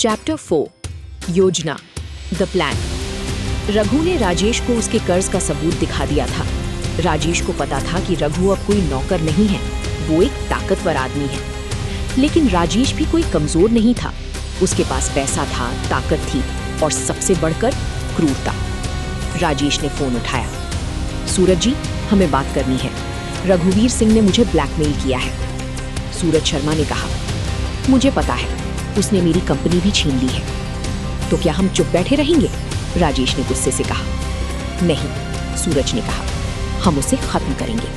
Chapter 4 योजना the plan. Raghu ने राजेश को उसके कर्ज का सबूत दिखा दिया था। राजेश को पता था कि रघु अब कोई नौकर नहीं है, वो एक ताकतवर आदमी है। लेकिन राजेश भी कोई कमजोर नहीं था। उसके पास पैसा था, ताकत थी और सबसे बढ़कर क्रूरता। राजेश ने फोन उठाया। सूरज जी, हमें बात करनी है। रघुवीर सिंह ने मुझे ब्लैकमेल किया है। सूरज शर्मा ने कहा, मुझे पता है, उसने मेरी कंपनी भी छीन ली है। तो क्या हम चुप बैठे रहेंगे? राजेश ने गुस्से से कहा। नहीं, सूरज ने कहा, हम उसे खत्म करेंगे।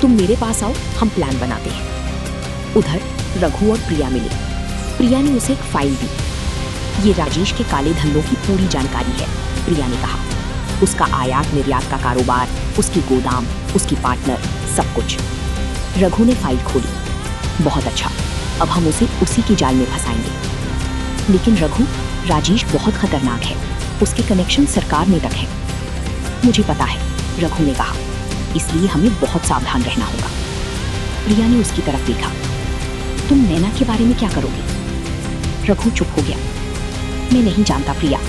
तुम मेरे पास आओ, हम प्लान बनाते हैं। उधर रघु और प्रिया मिले। प्रिया ने उसे एक फाइल दी। ये राजेश के काले धंधों की पूरी जानकारी है, प्रिया ने कहा। उसका आयात निर्यात का कारोबार, उसकी गोदाम, उसकी पार्टनर, सब कुछ। रघु ने फाइल खोली। बहुत अच्छा, अब हम उसे उसी की जाल में फंसाएंगे। लेकिन रघु, राजेश बहुत खतरनाक है। उसके कनेक्शन सरकार में तक है। मुझे पता है, रघु ने कहा, इसलिए हमें बहुत सावधान रहना होगा। प्रिया ने उसकी तरफ देखा। तुम नैना के बारे में क्या करोगे? रघु चुप हो गया। मैं नहीं जानता प्रिया,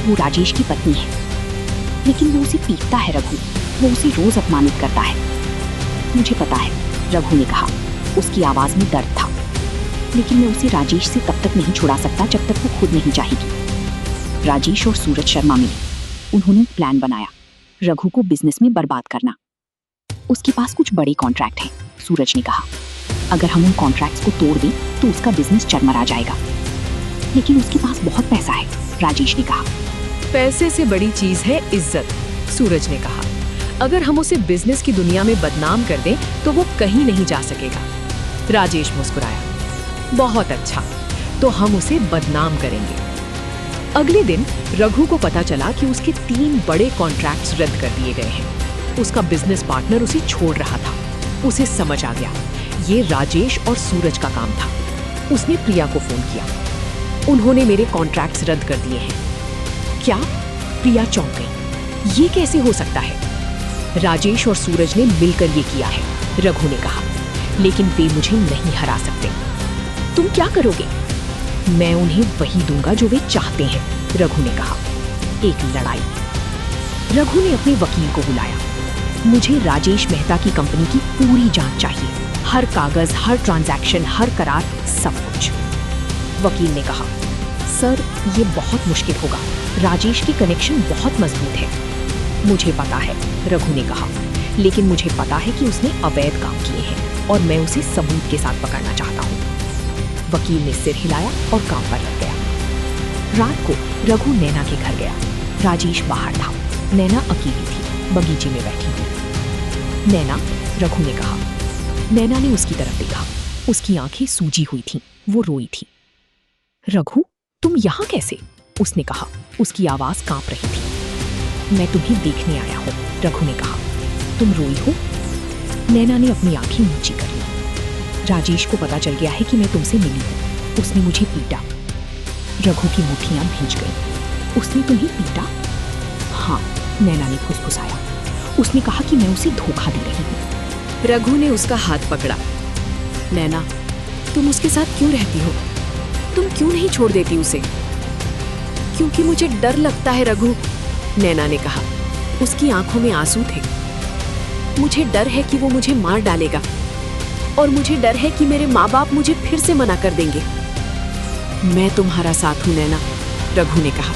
वो राजेश की पत्नी है। लेकिन वो उसे पीटता है रघु, वो उसे रोज अपमानित करता है। मुझे पता है, रघु ने कहा। उसकी आवाज में दर्द था। लेकिन मैं उसे राजेश से तब तक नहीं छुड़ा सकता जब तक वो खुद नहीं चाहेगी। राजेश और सूरज शर्मा मिले। उन्होंने प्लान बनाया, रघु को बिजनेस में बर्बाद करना। उसके पास कुछ बड़े कॉन्ट्रैक्ट हैं, सूरज ने कहा। अगर हम उन कॉन्ट्रैक्ट्स को तोड़ दें तो उसका बिजनेस चरमरा जाएगा। लेकिन उसके पास बहुत पैसा है, राजेश ने कहा। पैसे से बड़ी चीज है इज्जत, सूरज ने कहा। अगर हम उसे बिजनेस की दुनिया में बदनाम कर दें तो वो कहीं नहीं जा सकेगा। राजेश मुस्कुराया। बहुत अच्छा, तो हम उसे बदनाम करेंगे। अगले दिन रघु को पता चला कि उसके 3 बड़े कॉन्ट्रैक्ट्स रद्द कर दिए गए हैं। उसका बिजनेस पार्टनर उसे छोड़ रहा था। उसे समझ आ गया, ये राजेश और सूरज का काम था। उसने प्रिया को फोन किया। उन्होंने मेरे कॉन्ट्रैक्ट्स रद्द कर दिए हैं। क्या? प्रिया चौंक गई। ये कैसे हो सकता है? राजेश और सूरज ने मिलकर ये किया है, रघु ने कहा। लेकिन वे मुझे नहीं हरा सकते। तुम क्या करोगे? मैं उन्हें वही दूंगा जो वे चाहते हैं, रघु ने कहा। एक लड़ाई। रघु ने अपने वकील को बुलाया। मुझे राजेश मेहता की कंपनी की पूरी जांच चाहिए। हर कागज, हर ट्रांजैक्शन, हर करार, सब कुछ। वकील ने कहा, सर, ये बहुत मुश्किल होगा। राजेश के कनेक्शन बहुत मजबूत है। मुझे पता है, रघु ने कहा, लेकिन मुझे पता है कि उसने अवैध काम किए हैं और मैं उसे सबूत के साथ पकड़ना चाहता हूँ। वकील ने सिर हिलाया और काम पर लग गया। रात को रघु नैना के घर गया। राजेश बाहर था। नैना अकेली थी, बगीचे में बैठी हुई। नैना, रघु ने कहा। नैना ने उसकी तरफ देखा। उसकी आंखें सूजी हुई थीं, वो रोई थी। रघु, तुम यहाँ कैसे? उसने कहा। उसकी आवाज कांप रही थी। मैं तुम्हें देखने आया हूँ, रघु ने कहा। तुम रोई हो? नैना ने अपनी आंखें नीची कर ली। राजेश को पता चल गया है कि मैं तुमसे मिली हूँ। उसने मुझे पीटा। रघु की मुट्ठियां भींच गईं। उसने तुम्हें पीटा? हाँ, नैना ने फुसफुसाया। उसने कहा कि मैं उसे धोखा दे रही हूँ। रघु ने उसका हाथ पकड़ा। नैना, तुम उसके साथ क्यों रहती हो? तुम क्यों नहीं छोड़ देती उसे? क्योंकि मुझे डर लगता है, रघु, नैना ने कहा। उसकी आंखों में आंसू थे। मुझे डर है कि वो मुझे मार डालेगा और मुझे डर है कि मेरे माँ बाप मुझे फिर से मना कर देंगे। मैं तुम्हारा साथ हूँ नैना, रघु ने कहा।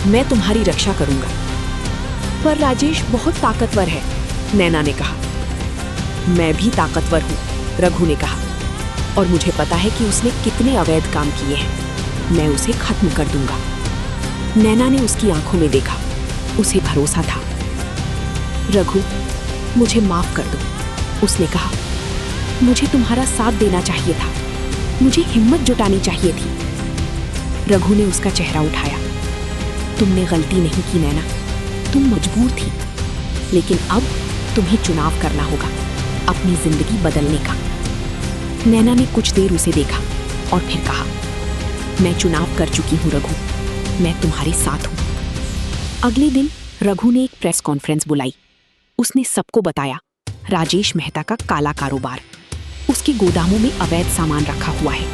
मैं तुम्हारी रक्षा करूंगा। पर राजेश बहुत ताकतवर है, नैना ने कहा। मैं भी ताकतवर हूँ, रघु ने कहा। और मुझे पता है कि उसने कितने अवैध काम किए हैं। मैं उसे खत्म कर दूंगा। नैना ने उसकी आंखों में देखा। उसे भरोसा था। रघु, मुझे माफ कर दो, उसने कहा। मुझे तुम्हारा साथ देना चाहिए था। मुझे हिम्मत जुटानी चाहिए थी। रघु ने उसका चेहरा उठाया। तुमने गलती नहीं की नैना, तुम मजबूर थी। लेकिन अब तुम्हें चुनाव करना होगा, अपनी जिंदगी बदलने का। नैना ने कुछ देर उसे देखा और फिर कहा, मैं चुनाव कर चुकी हूँ रघु, मैं तुम्हारे साथ हूँ। अगले दिन रघु ने एक प्रेस कॉन्फ्रेंस बुलाई। उसने सबको बताया, राजेश मेहता का काला कारोबार, उसके गोदामों में अवैध सामान रखा हुआ है,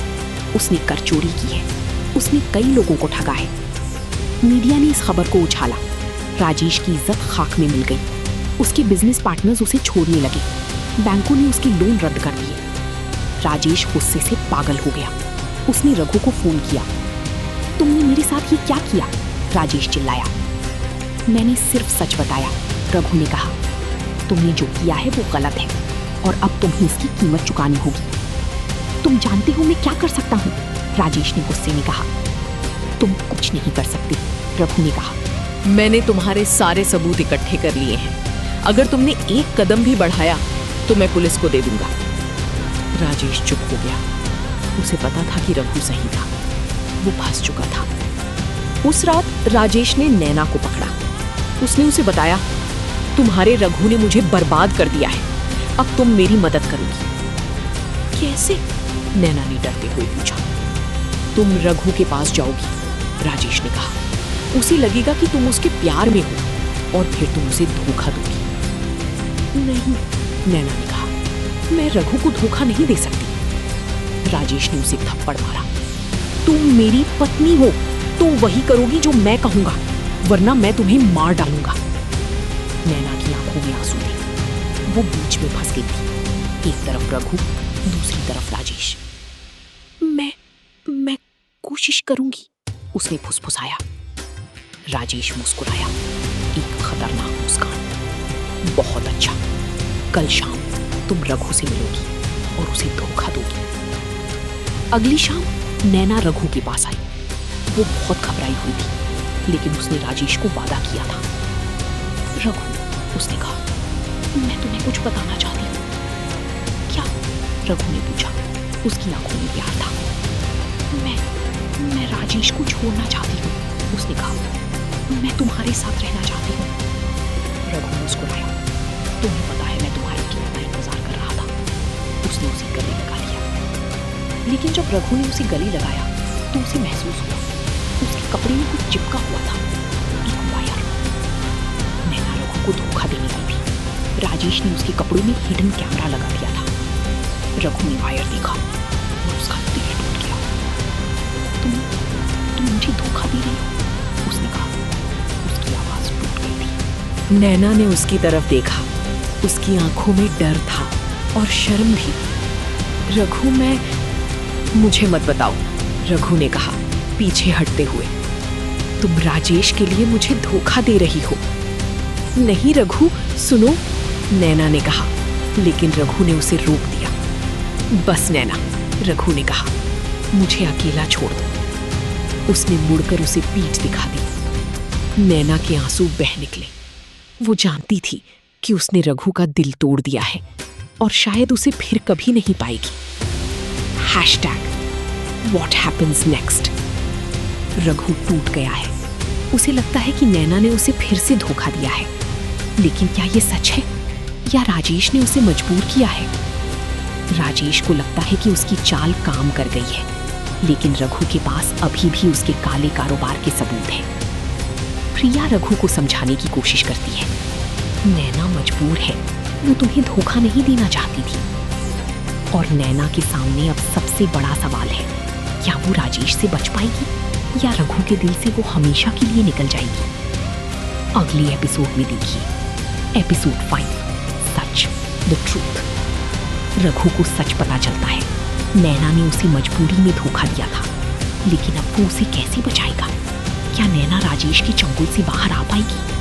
उसने कर चोरी की है, उसने कई लोगों को ठगा है। मीडिया ने इस खबर को उछाला। राजेश की इज्जत खाक में मिल गई। उसके बिजनेस पार्टनर्स उसे छोड़ने लगे। बैंकों ने उसकी लोन रद्द कर दिए। राजेश गुस्से से पागल हो गया। उसने रघु को फोन किया। तुमने मेरे साथ ये क्या किया? राजेश चिल्लाया। मैंने सिर्फ सच बताया, रघु ने कहा। तुमने जो किया है वो गलत है और अब तुम्हें इसकी कीमत चुकानी होगी। तुम जानते हो मैं क्या कर सकता हूँ? राजेश ने गुस्से में कहा। तुम कुछ नहीं कर सकती, रघु ने कहा। मैंने तुम्हारे सारे सबूत इकट्ठे कर लिए हैं। अगर तुमने एक कदम भी बढ़ाया तो मैं पुलिस को दे दूंगा। राजेश चुप हो गया। उसे पता था कि रघु सही था। वो फंस चुका था। उस रात राजेश ने नैना को पकड़ा। उसने उसे बताया, तुम्हारे रघु ने मुझे बर्बाद कर दिया है। अब तुम मेरी मदद करोगी। कैसे? नैना ने डरते हुए पूछा। तुम रघु के पास जाओगी, राजेश ने कहा। उसे लगेगा कि तुम उसके प्यार में हो और फिर तुम उसे धोखा दोगी। नहीं, नैना ने कहा, मैं रघु को धोखा नहीं दे सकती। राजेश ने उसे थप्पड़ मारा। तुम मेरी पत्नी हो, तुम वही करोगी जो मैं कहूंगा, वरना मैं तुम्हें मार डालूंगा। नैना की आंखों में आंसू थे। वो बीच में फंस गई थी। एक तरफ रघु, दूसरी तरफ राजेश। मैं कोशिश करूंगी, उसने फुसफुसाया। राजेश मुस्कुराया, एक खतरनाक मुस्कान। बहुत अच्छा, कल शाम तुम रघु से मिलोगी और उसे धोखा दोगी। अगली शाम नैना रघु के पास आई। वो बहुत घबराई हुई थी, लेकिन उसने राजेश को वादा किया था। रघु, उसने कहा, मैं तुम्हें कुछ बताना चाहती हूँ। क्या? रघु ने पूछा। उसकी आंखों में प्यार था। मैं राजेश को छोड़ना चाहती हूँ, उसने कहा। मैं तुम्हारे साथ रहना चाहती हूँ। रघु मुस्कुराया। तुम्हें पता है मैं तुम्हारे कितना इंतजार कर रहा था। उसने उसे गले लगा लिया। लेकिन जब रघु ने उसे गले लगाया तो उसे महसूस हुआ उसके कपड़े में कुछ चिपका हुआ था, एक वायर। नैना रघु को धोखा देने लगी थी। राजेश ने उसके कपड़ों में हिडन कैमरा लगा दिया था। रघु ने वायर देखा और उसका दिल टूट गया। तुम मुझे धोखा दे रही हो, उसने कहा। उसकी आवाज टूट गई थी। नैना ने उसकी तरफ देखा। उसकी आंखों में डर था और शर्म भी। रघु, मुझे मत बताओ, रघु ने कहा पीछे हटते हुए। तुम राजेश के लिए मुझे धोखा दे रही हो। नहीं रघु, सुनो, नैना ने कहा, लेकिन रघु ने उसे रोक दिया। बस नैना, रघु ने कहा, मुझे अकेला छोड़ दो। उसने मुड़कर उसे पीठ दिखा दी। नैना के आंसू बह निकले। वो जानती थी कि उसने रघु का दिल तोड़ दिया है और शायद उसे फिर कभी नहीं पाएगी। #What happens next? रघु टूट गया है। उसे लगता है कि नैना ने उसे फिर से धोखा दिया है। लेकिन क्या ये सच है या राजेश ने उसे मजबूर किया है? राजेश को लगता है कि उसकी चाल काम कर गई है, लेकिन रघु के पास अभी भी उसके काले कारोबार के सबूत हैं। प्रिया रघु को समझाने की कोशिश करती है। नैना मजबूर है, वो तुम्हें धोखा नहीं देना चाहती थी। और नैना के सामने अब सबसे बड़ा सवाल है, क्या वो राजेश से बच पाएगी या रघु के दिल से वो हमेशा के लिए निकल जाएगी? अगले एपिसोड में देखिए, episode 5, such, the truth. Raghu को सच पता चलता है, नैना ने उसे मजबूरी में धोखा दिया था, लेकिन अब वो उसे कैसे बचाएगा? क्या नैना राजेश के चंगुल से बाहर आ पाएगी?